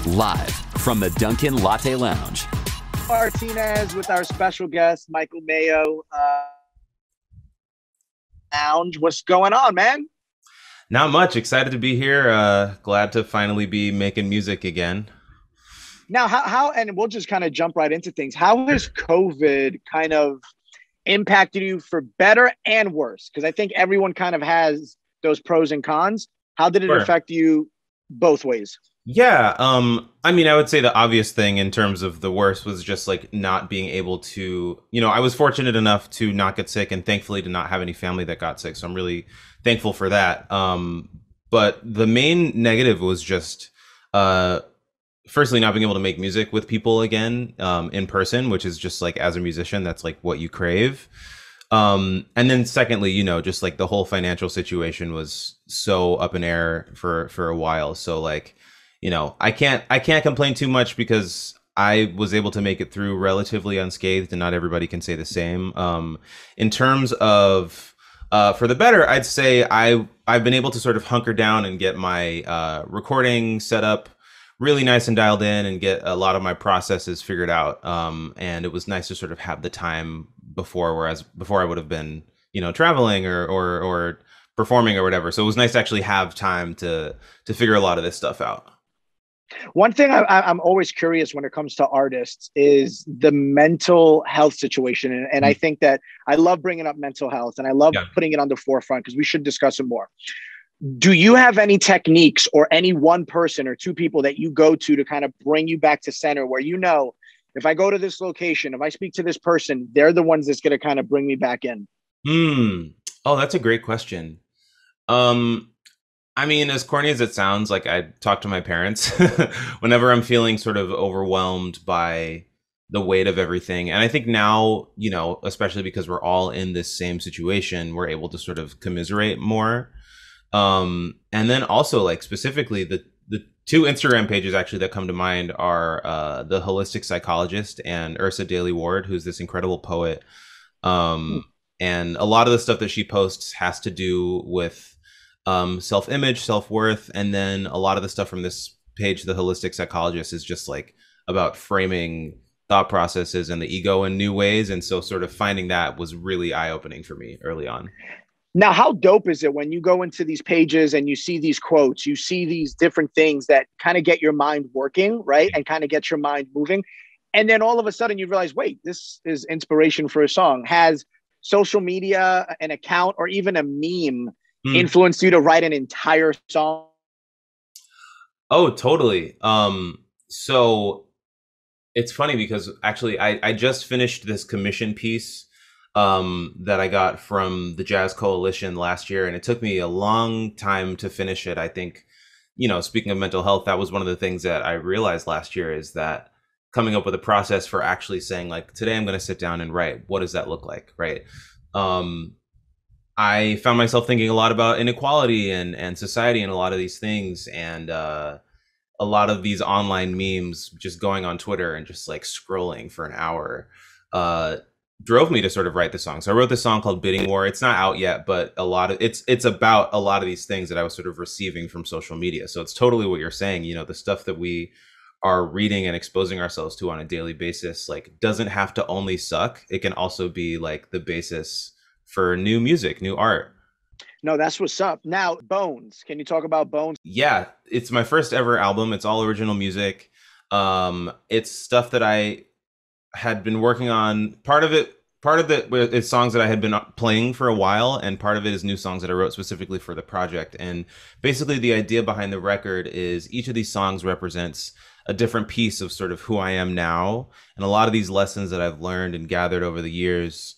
Live from the Dunkin Latte Lounge. Martinez with our special guest, Michael Mayo. Lounge. What's going on, man? Not much. Excited to be here. Glad to finally be making music again. Now, and we'll just kind of jump right into things. How has COVID kind of impacted you for better and worse? Because I think everyone kind of has those pros and cons. How did it Sure. affect you both ways? Yeah. I mean, I would say the obvious thing in terms of the worst was just like not being able to, I was fortunate enough to not get sick and thankfully to not have any family that got sick. So I'm really thankful for that. But the main negative was just, firstly, not being able to make music with people again, in person, which is just like, as a musician, that's like what you crave. And then secondly, just like the whole financial situation was so up in air for a while. So like, I can't complain too much because I was able to make it through relatively unscathed, and not everybody can say the same. In terms of for the better, I'd say I've been able to sort of hunker down and get my recording set up really nice and dialed in and get a lot of my processes figured out. And it was nice to sort of have the time before, whereas before I would have been, traveling or performing or whatever. So it was nice to actually have time to figure a lot of this stuff out. One thing I'm always curious when it comes to artists is the mental health situation. And I think that I love bringing up mental health and I love putting it on the forefront because we should discuss it more. Do you have any techniques or any one person or two people that you go to kind of bring you back to center where, if I go to this location, if I speak to this person, they're the ones that's going to kind of bring me back in? Oh, that's a great question. I mean, as corny as it sounds, like I talk to my parents whenever I'm feeling sort of overwhelmed by the weight of everything. And I think now, especially because we're all in this same situation, we're able to sort of commiserate more. And then also like specifically the two Instagram pages actually that come to mind are the Holistic Psychologist and Ursa Daly Ward, who's this incredible poet. And a lot of the stuff that she posts has to do with self-image, self-worth, and then a lot of the stuff from this page, the Holistic Psychologist, is just like about framing thought processes and the ego in new ways. And so sort of finding that was really eye-opening for me early on. Now, how dope is it when you go into these pages and you see these quotes, you see these different things that kind of get your mind working, right? And kind of get your mind moving. And then all of a sudden you realize, wait, this is inspiration for a song. Has social media, an account, or even a meme influenced you to write an entire song? Oh, totally. So it's funny because actually I just finished this commission piece that I got from the Jazz Coalition last year, and it took me a long time to finish it. I think, speaking of mental health, that was one of the things that I realized last year is that coming up with a process for actually saying like, today I'm going to sit down and write. What does that look like? Right. I found myself thinking a lot about inequality and society and a lot of these things. And a lot of these online memes, just going on Twitter and just like scrolling for an hour, drove me to sort of write the song. So I wrote this song called Bidding War. It's not out yet, but it's about a lot of these things that I was sort of receiving from social media. So it's totally what you're saying, the stuff that we are reading and exposing ourselves to on a daily basis, like doesn't have to only suck. It can also be like the basis for new music, new art. No, that's what's up. Now, Bones. Can you talk about Bones? Yeah, it's my first ever album. It's all original music. It's stuff that I had been working on. Part of it is songs that I had been playing for a while, and part of it is new songs that I wrote specifically for the project. And basically the idea behind the record is each of these songs represents a different piece of sort of who I am now, and a lot of these lessons that I've learned and gathered over the years.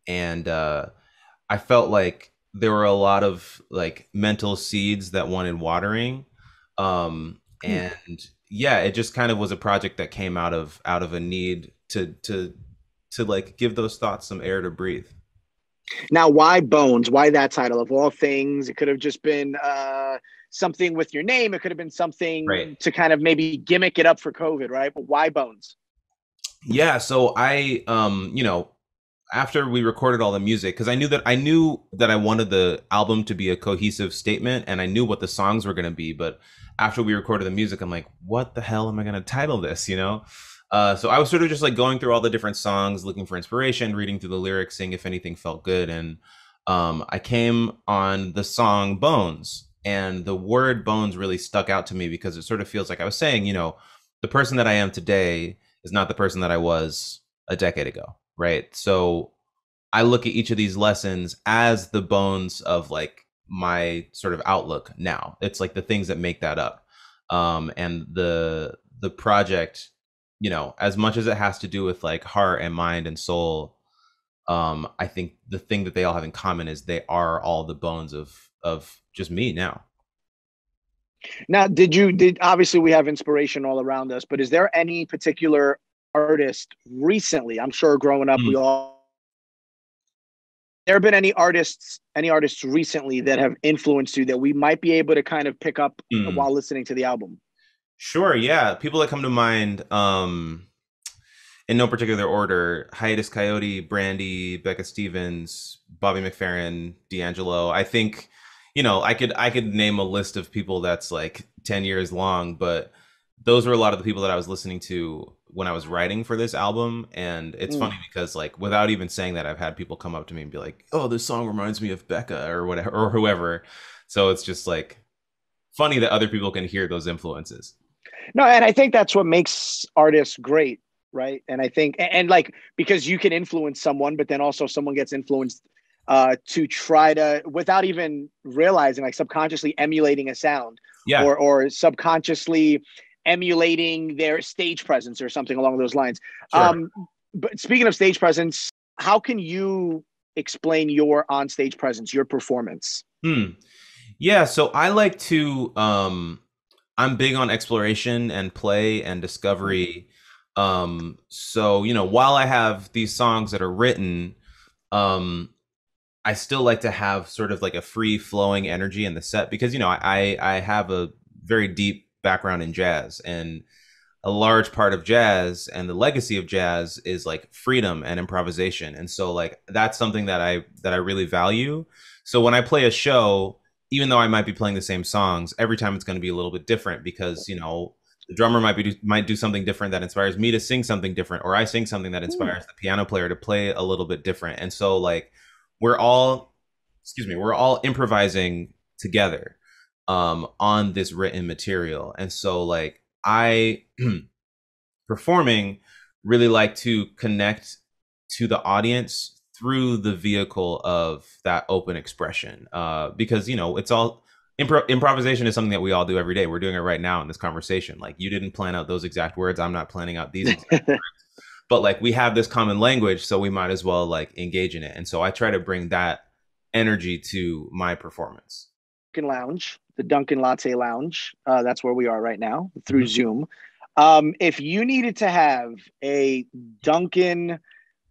And I felt like there were a lot of like mental seeds that wanted watering. And yeah, it just kind of was a project that came out of a need to like give those thoughts some air to breathe. Now, why Bones? Why that title of all things? It could have just been something with your name. It could have been something to kind of maybe gimmick it up for COVID, right? But why Bones? Yeah, so I after we recorded all the music, because I knew that I wanted the album to be a cohesive statement, and I knew what the songs were going to be. But after we recorded the music, I'm like, what the hell am I going to title this? You know. So I was sort of just like going through all the different songs, looking for inspiration, reading through the lyrics, seeing if anything felt good, and I came on the song Bones, and the word bones really stuck out to me because it sort of feels like I was saying, you know, the person that I am today is not the person that I was a decade ago, right? So I look at each of these lessons as the bones of like my sort of outlook now. It's like the things that make that up. And the project, you know, as much as it has to do with like heart and mind and soul, I think the thing that they all have in common is they are all the bones of just me now. Now, obviously we have inspiration all around us, but is there any particular artist recently? I'm sure growing up, there have been any artists recently that have influenced you that we might be able to kind of pick up while listening to the album? Sure, yeah. People that come to mind, in no particular order: Hiatus Coyote, Brandy, Becca Stevens, Bobby McFerrin, D'Angelo. I think, you know, I could name a list of people that's like 10 years long, but those were a lot of the people that I was listening to when I was writing for this album. And it's funny because like without even saying that, I've had people come up to me and be like, "Oh, this song reminds me of Becca," or whatever, or whoever. So it's just like funny that other people can hear those influences. No, and I think that's what makes artists great, right? And I think, and like, because you can influence someone, but then also someone gets influenced to try to, without even realizing, like subconsciously emulating a sound, Yeah. or subconsciously emulating their stage presence or something along those lines. Sure. But speaking of stage presence, how can you explain your on-stage presence, your performance? Yeah, so I like to I'm big on exploration and play and discovery. So, you know, while I have these songs that are written, I still like to have sort of like a free flowing energy in the set because, you know, I have a very deep background in jazz, and a large part of jazz and the legacy of jazz is like freedom and improvisation. And so like that's something that I really value. So when I play a show, even though I might be playing the same songs, every time it's going to be a little bit different because, you know, the drummer might do something different that inspires me to sing something different, or I sing something that inspires the piano player to play a little bit different. And so like we're all improvising together on this written material. And so like I performing really like to connect to the audience through the vehicle of that open expression, because, you know, it's all improvisation is something that we all do every day. We're doing it right now in this conversation. Like you didn't plan out those exact words, I'm not planning out these exact words, but like we have this common language, so we might as well like engage in it. And so I try to bring that energy to my performance. Lounge, the Dunkin Latte Lounge. That's where we are right now through Zoom. If you needed to have a Dunkin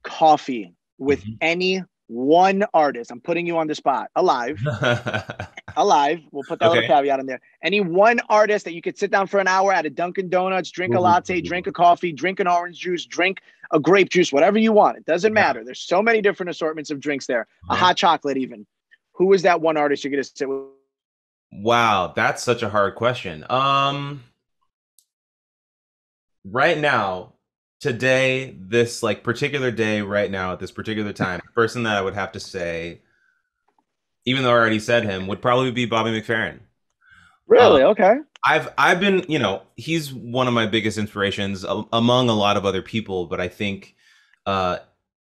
coffee with any one artist, I'm putting you on the spot, alive, we'll put that little caveat in there. Any one artist that you could sit down for an hour at a Dunkin' Donuts, drink a latte, drink a coffee, drink an orange juice, drink a grape juice, whatever you want. It doesn't matter. There's so many different assortments of drinks there. A hot chocolate even. Who is that one artist you're going to sit with? Wow, that's such a hard question. Right now, today, this like particular day, right now at this particular time, the person that I would have to say, even though I already said him, would probably be Bobby McFerrin. Really? Okay. I've been, you know, he's one of my biggest inspirations among a lot of other people, but I think I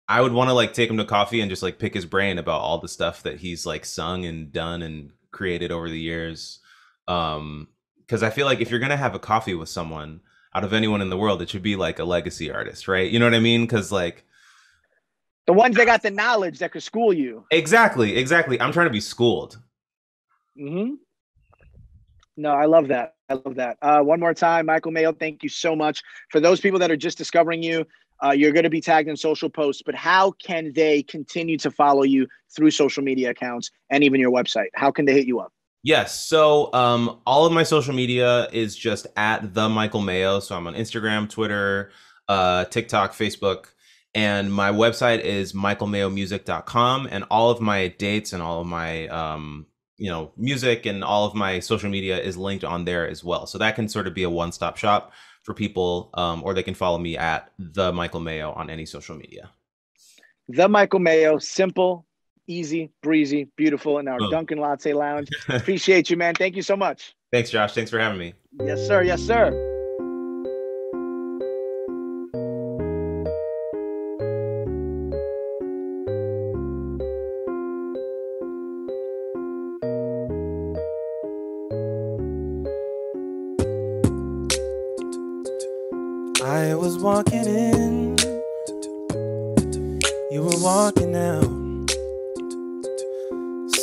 would want to like take him to coffee and just like pick his brain about all the stuff that he's like sung and done and created over the years. Because I feel like if you're gonna have a coffee with someone, out of anyone in the world, it should be like a legacy artist, right? You know what I mean? Because like the ones that got the knowledge that could school you. Exactly. I'm trying to be schooled. No, I love that. One more time, Michael Mayo, thank you so much. For those people that are just discovering you, you're going to be tagged in social posts, but how can they continue to follow you through social media accounts and even your website? How can they hit you up? Yes. So all of my social media is just at the Michael Mayo. So I'm on Instagram, Twitter, TikTok, Facebook. And my website is michaelmayomusic.com, and all of my dates and all of my music and all of my social media is linked on there as well. So that can sort of be a one-stop shop for people, or they can follow me at the Michael Mayo on any social media. The Michael Mayo, simple, easy, breezy, beautiful in our Dunkin Latte Lounge. Appreciate you, man. Thank you so much. Thanks, Josh. Thanks for having me. Yes, sir. Yes, sir. I was walking in, you were walking out.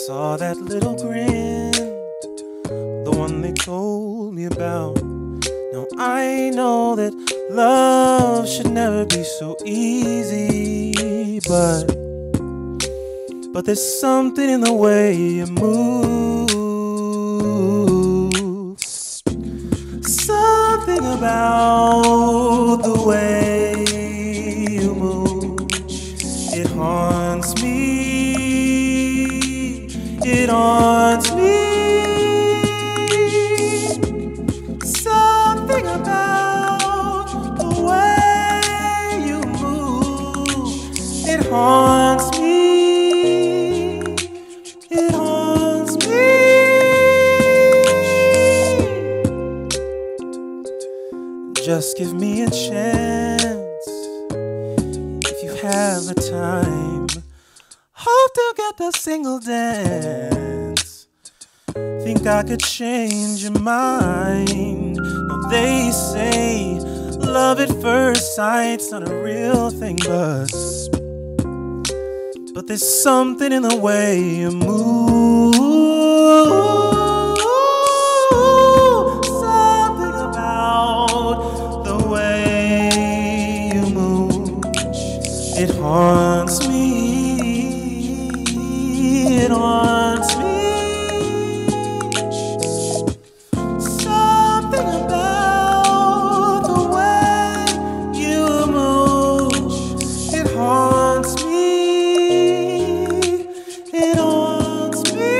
Saw that little grin, the one they told me about. Now I know that love should never be so easy, but there's something in the way you move, something about the way you move. It haunts me, it haunts me. Something about the way you move. It haunts me, it haunts me. Just give me a chance if you have the time. Hope to get a single dance. Think I could change your mind. Now they say love at first sight's not a real thing, but there's something in the way you move, something about the way you move. It haunts me, it haunts me. Something about the way you move. It haunts me, it haunts me.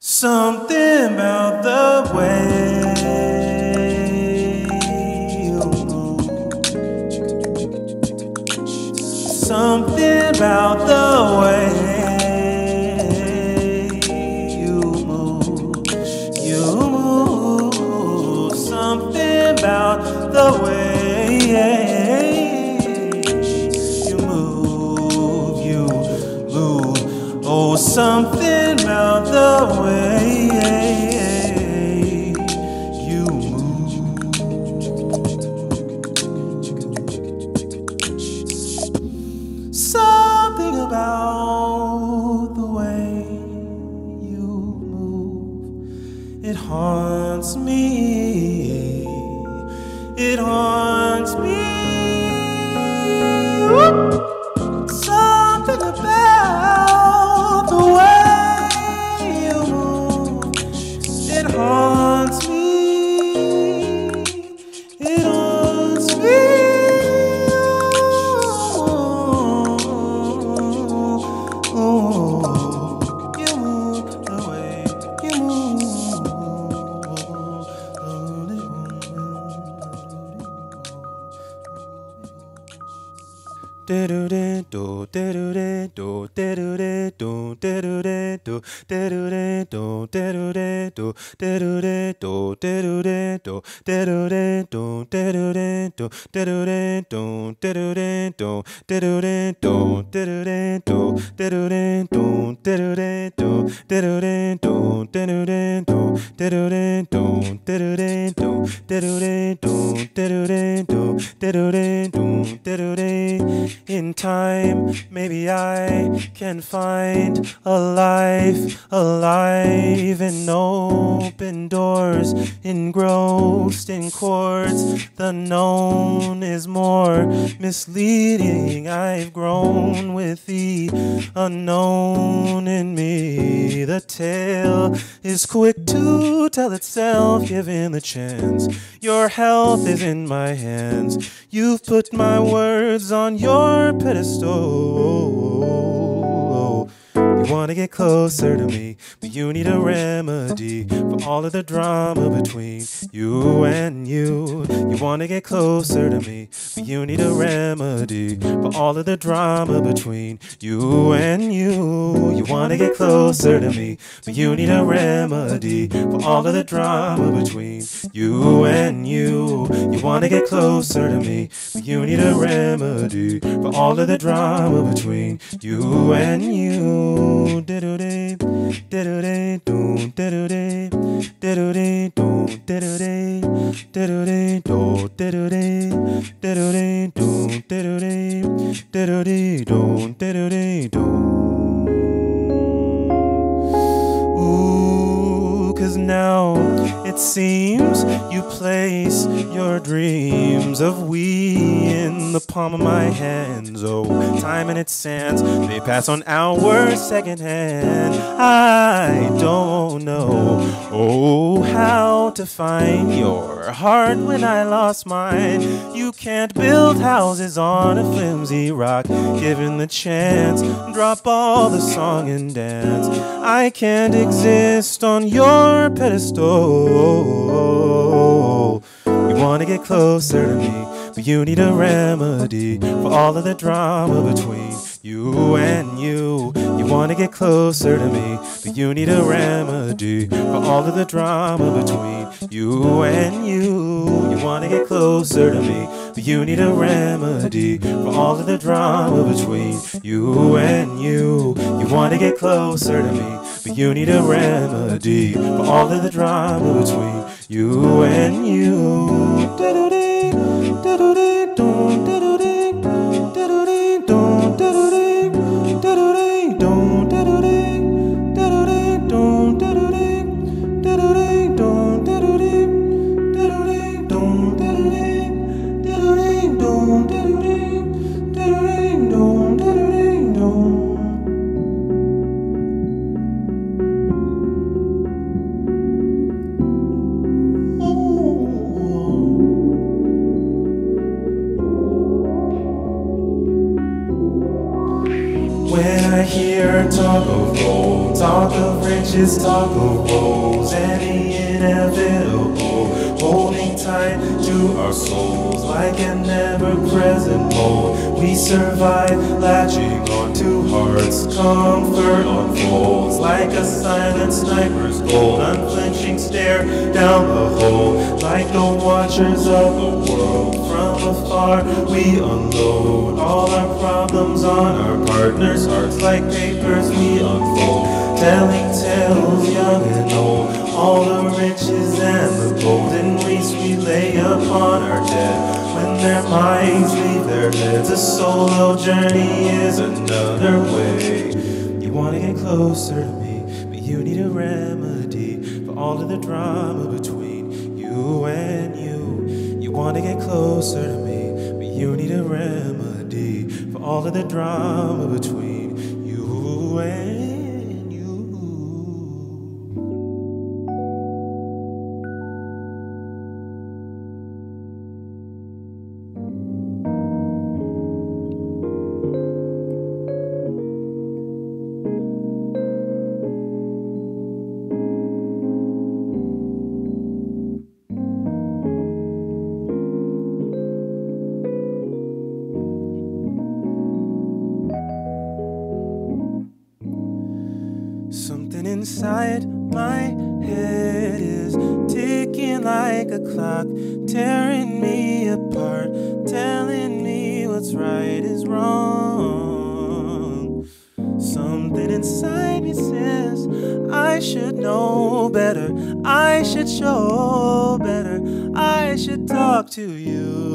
Something about the way you move. Something about the way you move. You move. Something about the way you move. You move. Oh, something about the way you move. Something about the way you move. It haunts me, it haunts me. Whoop. Something about the way you move. It haunts me, it haunts me. Oh, you move the way you move. In time, maybe I can find a life alive in open doors, engrossed in chords. The known is more misleading. I've grown with the unknown in me. The tale is quick to tell itself, given the chance. Your health is in my hands. You've put my words on your pedestal. You wanna get closer to me, but you need a remedy for all of the drama between you and you. You wanna get closer to me, but you need a remedy for all of the drama between you and you. You wanna get closer to me, but you need a remedy for all of the drama between you and you. You wanna get closer to me, but you need a remedy for all of the drama between you and you. Diddle-day, diddle-day, doom, diddle-day, diddle-day, doom, diddle-day, diddle-day, doom, diddle-day, diddle-day, doom, diddle-day, diddle-day, doom, diddle-day, doom. Ooh, 'cause now it seems you place your dreams of we in the palm of my hands. Oh, time and its sands, they pass on hours secondhand. I don't know, oh, how to find your heart when I lost mine. You can't build houses on a flimsy rock. Given the chance, drop all the song and dance. I can't exist on your pedestal. You wanna get closer to me, but you need a remedy for all of the drama between you and you. You wanna get closer to me, but you need a remedy for all of the drama between you and you. You wanna get closer to me, but you need a remedy for all of the drama between you and you. You wanna get closer to me, but you need a remedy for all of the drama between you and you. Diddle-dee, diddle-dee, doom, diddle-dee, diddle-dee, doom, diddle-dee, diddle-dee, doom, diddle-dee, diddle-dee, doom, diddle-dee, diddle-dee, doom, diddle-dee, diddle-dee, doom, diddle-dee, diddle-dee, doom, diddle-dee, diddle-dee, doom, diddle-dee, doom. When I hear talk of gold, talk of riches, talk of woes, and the inevitable, holding tight to our souls like an ever-present mold. We survive, latching onto hearts, comfort unfolds like a silent sniper's gold, unflinching stare down the hole, like the watchers of the world. From afar we unload all our problems on our partners' hearts, like papers we unfold, telling tales young and old, all the riches and the golden wreaths we lay upon our dead. When their minds leave their heads, a solo journey is another way. You wanna get closer to me, but you need a remedy for all of the drama between you and you. You wanna get closer to me, but you need a remedy for all of the drama between you and you. inside my head is ticking like a clock, tearing me apart, telling me what's right is wrong. Something inside me says I should know better, I should show better, I should talk to you.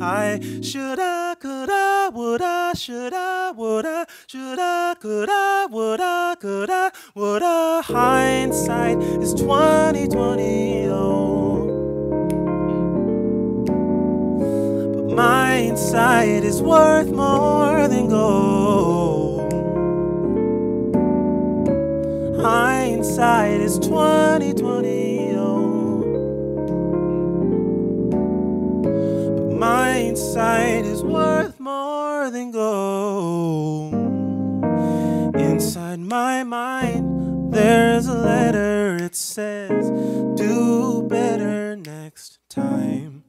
I shoulda, coulda, woulda, shoulda, woulda, shoulda, coulda, woulda, coulda, woulda. Hindsight is 20/20. But my insight is worth more than gold. Hindsight is 20/20. My insight is worth more than gold. Inside my mind, there's a letter. It says, do better next time.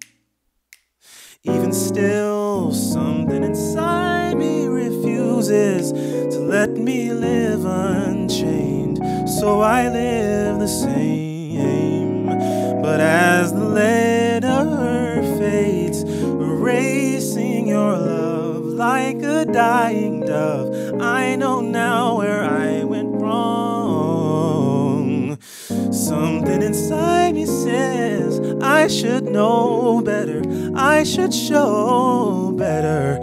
Even still, something inside me refuses to let me live unchained. So I live the same. But as the letter fades, erasing your love like a dying dove, I know now where I went wrong. Something inside me says I should know better, I should show better,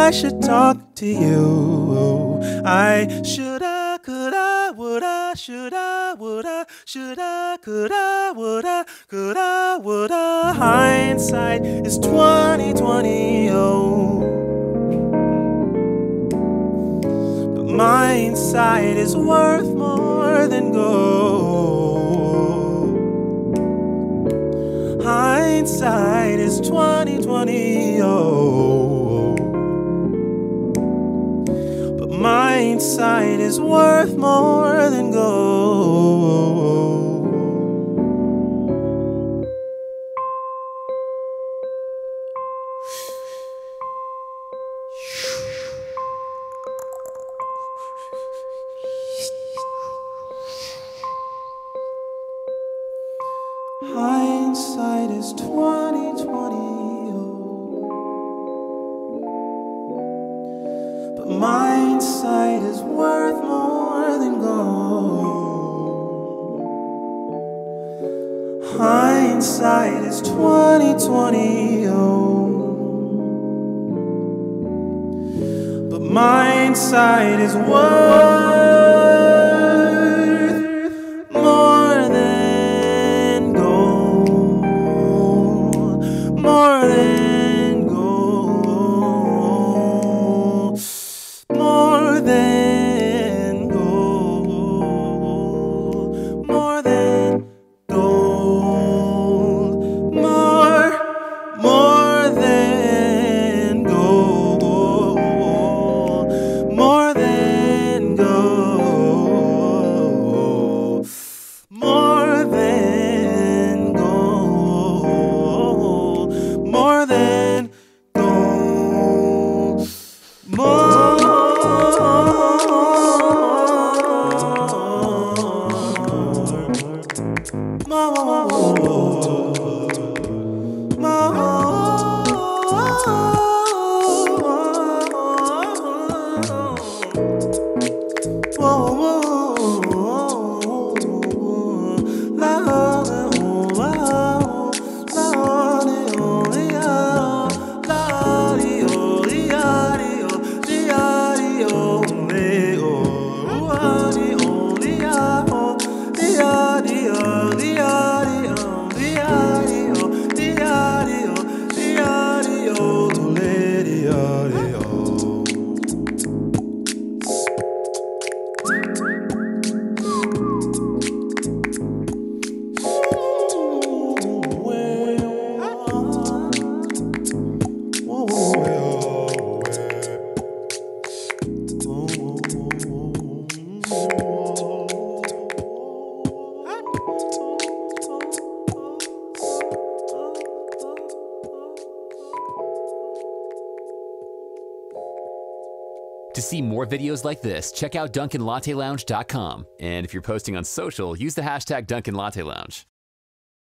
I should talk to you. I shoulda, coulda, woulda, shoulda, woulda, shoulda, coulda, woulda, coulda, woulda. Hindsight is 20/20. But my insight is worth more than gold. Hindsight is 20/20. But my insight is worth more than gold. Hindsight is 20/20. But my insight is worth more than gold. Hindsight is 20/20. But my insight is worth more than gold. More than gold. More than gold. More than gold. More than gold. More than gold. More than gold. More than gold. see more videos like this, check out DunkinLatteLounge.com. And if you're posting on social, use the hashtag Dunkin Latte Lounge.